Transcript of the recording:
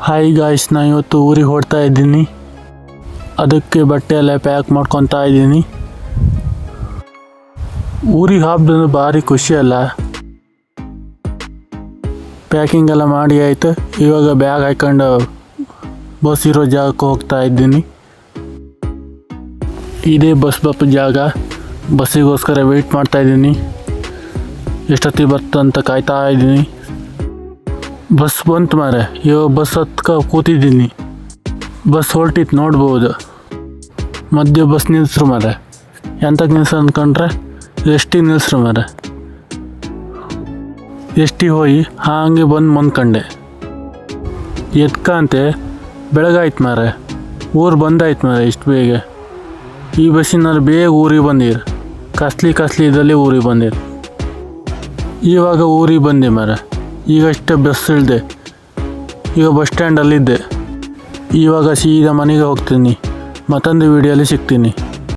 Hi guys, ನಾನು ಇವತ್ತು ಊರಿಗೆ ಹೊರಡ್ತಾ ಇದ್ದೀನಿ. ಅದಕ್ಕೆ ಬಟ್ಟೆ ಎಲ್ಲ ಪ್ಯಾಕ್ ಮಾಡ್ಕೊತಾ ಇದ್ದೀನಿ. ಊರಿಗೆ ಹಬ್ಬದ ಭಾರಿ ಖುಷಿ ಅಲ್ಲ. ಪ್ಯಾಕಿಂಗ್ ಎಲ್ಲ ಮಾಡಿ ಆಯಿತು. ಇವಾಗ ಬ್ಯಾಗ್ ಹಾಕ್ಕೊಂಡು ಬಸ್ ಇರೋ ಜಾಗಕ್ಕೆ ಹೋಗ್ತಾ ಇದ್ದೀನಿ. ಇದೇ ಬಸ್ ಬಪ್ಪ ಜಾಗ. ಬಸ್ಸಿಗೋಸ್ಕರ ವೆಯ್ಟ್ ಮಾಡ್ತಾ ಇದ್ದೀನಿ. ಎಷ್ಟೊತ್ತಿಗೆ ಬರ್ತಂತ ಕಾಯ್ತಾ ಇದ್ದೀನಿ. ಬಸ್ ಬಂತು ಮಾರೆ. ಇವಾಗ ಬಸ್ ಕೂತಿದ್ದೀನಿ. ಬಸ್ ಹೊರಟಿತ್ತು ನೋಡ್ಬೋದು. ಮಧ್ಯೆ ಬಸ್ ನಿಲ್ಲಿಸ್ರು ಮಾರೆ. ಎಂತಕ್ಕೆ ನಿಲ್ಸ ಅಂದ್ಕೊಂಡ್ರೆ ಎಷ್ಟಿಗೆ ನಿಲ್ಲಿಸ್ರು ಮಾರೆ. ಎಷ್ಟಿಗೆ ಹೋಗಿ ಹಾಗೆ ಬಂದು ಮಂದ್ಕೊಂಡೆ. ಎತ್ಕಂತೆ ಬೆಳಗಾಯ್ತು ಮಾರೆ. ಊರು ಬಂದಾಯ್ತು ಮಾರೆ ಇಷ್ಟು ಬೇಗ. ಈ ಬಸ್ಸಿನಲ್ಲಿ ಬೇಗ ಊರಿಗೆ ಬಂದಿರು. ಕಸ್ಲಿ ಇದ್ದಲ್ಲಿ ಊರಿಗೆ ಬಂದಿರು. ಇವಾಗ ಊರಿಗೆ ಬಂದೆ ಮಾರೆ. ಈಗಷ್ಟೇ ಬಸ್ ಇಳಿದೆ. ಈಗ ಬಸ್ ಸ್ಟ್ಯಾಂಡಲ್ಲಿದ್ದೆ. ಇವಾಗ ಸೀದಾ ಮನೆಗೆ ಹೋಗ್ತೀನಿ. ಮತ್ತೊಂದು ವಿಡಿಯೋಲಿ ಸಿಗ್ತೀನಿ.